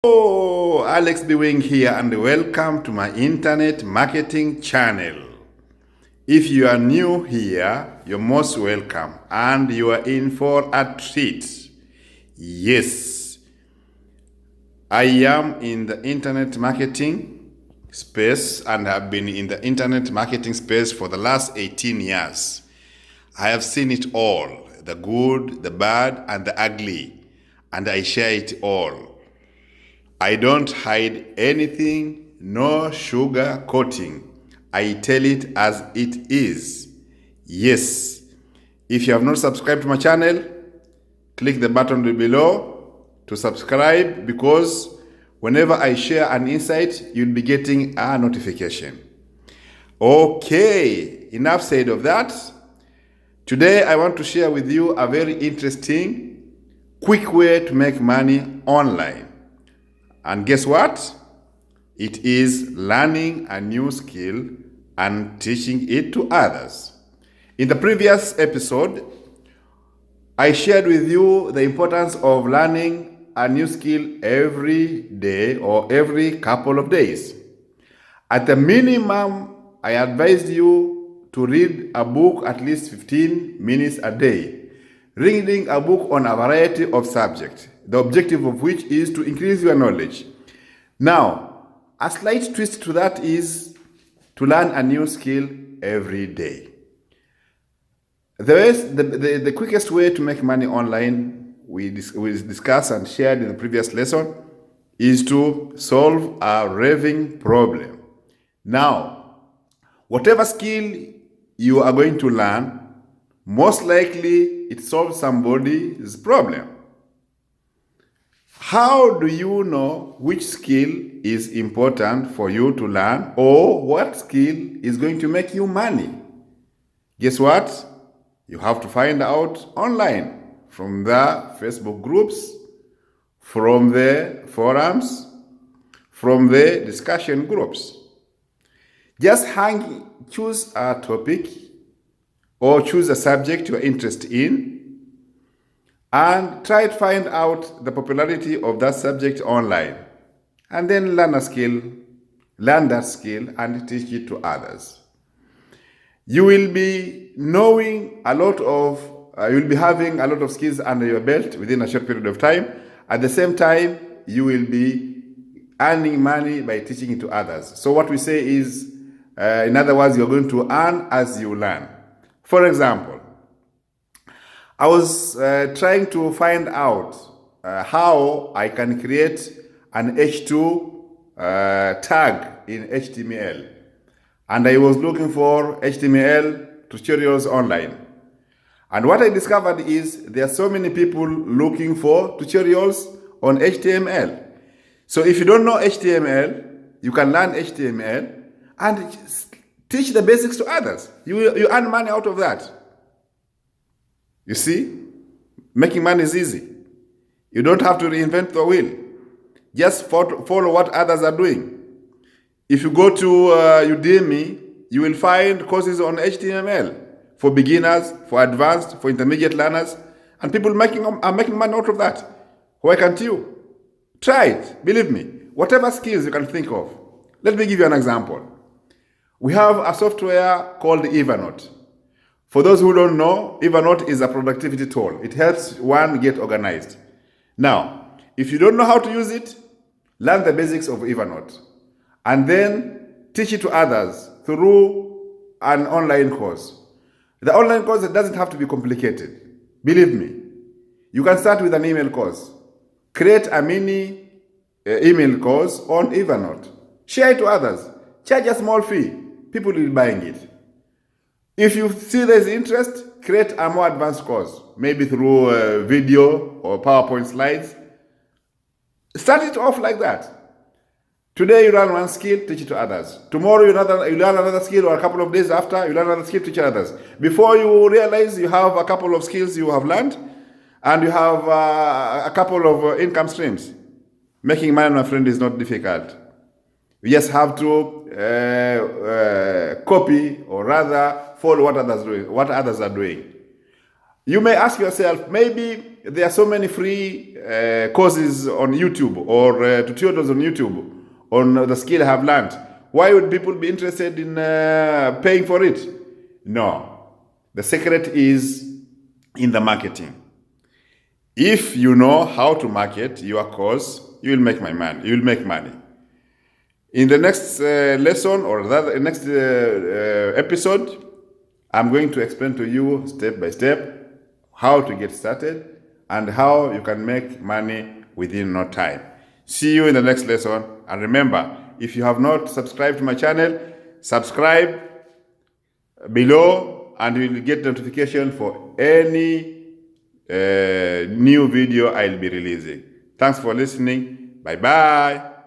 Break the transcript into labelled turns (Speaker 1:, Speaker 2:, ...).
Speaker 1: Oh, Alex B. Wing here, and welcome to my internet marketing channel. If you are new here, you're most welcome, and you are in for a treat. Yes, I am in the internet marketing space and have been in the internet marketing space for the last 18 years. I have seen it all, the good, the bad, and the ugly, and I share it all. I don't hide anything, no sugar coating. I tell it as it is. Yes. If you have not subscribed to my channel, click the button below to subscribe, because whenever I share an insight, you'll be getting a notification. Okay, enough said of that. Today I want to share with you a very interesting, quick way to make money online. And guess what? It is learning a new skill and teaching it to others. In the previous episode, I shared with you the importance of learning a new skill every day or every couple of days. At the minimum, I advised you to read a book at least 15 minutes a day. Reading a book on a variety of subjects, the objective of which is to increase your knowledge. Now, a slight twist to that is to learn a new skill every day. The quickest way to make money online, we discussed and shared in the previous lesson, is to solve a raving problem. Now, whatever skill you are going to learn, most likely it solves somebody's problem. How do you know which skill is important for you to learn, or what skill is going to make you money? Guess what? You have to find out online, from the Facebook groups, from the forums, from the discussion groups. Just choose a topic or choose a subject you're interested in, and try to find out the popularity of that subject online, and then learn that skill and teach it to others. You will be knowing you'll be having a lot of skills under your belt within a short period of time. At the same time, you will be earning money by teaching it to others. So what we say is, in other words, you're going to earn as you learn. For example, I was trying to find out how I can create an H2 tag in HTML. And I was looking for HTML tutorials online. And what I discovered is there are so many people looking for tutorials on HTML. So if you don't know HTML, you can learn HTML and teach the basics to others. You earn money out of that. You see, making money is easy. You don't have to reinvent the wheel. Just follow what others are doing. If you go to Udemy, you will find courses on HTML for beginners, for advanced, for intermediate learners, and people are making money out of that. Why can't you? Try it. Believe me. Whatever skills you can think of. Let me give you an example. We have a software called Evernote. For those who don't know, Evernote is a productivity tool. It helps one get organized. Now, if you don't know how to use it, learn the basics of Evernote, and then teach it to others through an online course. The online course doesn't have to be complicated. Believe me. You can start with an email course. Create a mini email course on Evernote. Share it to others. Charge a small fee. People will be buying it. If you see there's interest, create a more advanced course, maybe through video or PowerPoint slides. Start it off like that. Today you learn one skill, teach it to others. Tomorrow you learn another skill, or a couple of days after, you learn another skill, teach others. Before you realize, you have a couple of skills you have learned, and you have a couple of income streams. Making money, my friend, is not difficult. You just have to copy, or rather follow what others are doing. You may ask yourself, maybe there are so many free courses on YouTube or tutorials on YouTube on the skill I have learned. Why would people be interested in paying for it? No. The secret is in the marketing. If you know how to market your course, you will make money. You will make money. In the next lesson or the next episode, I'm going to explain to you step by step how to get started and how you can make money within no time. See you in the next lesson. And remember, if you have not subscribed to my channel, subscribe below and you will get notification for any new video I'll be releasing. Thanks for listening. Bye-bye.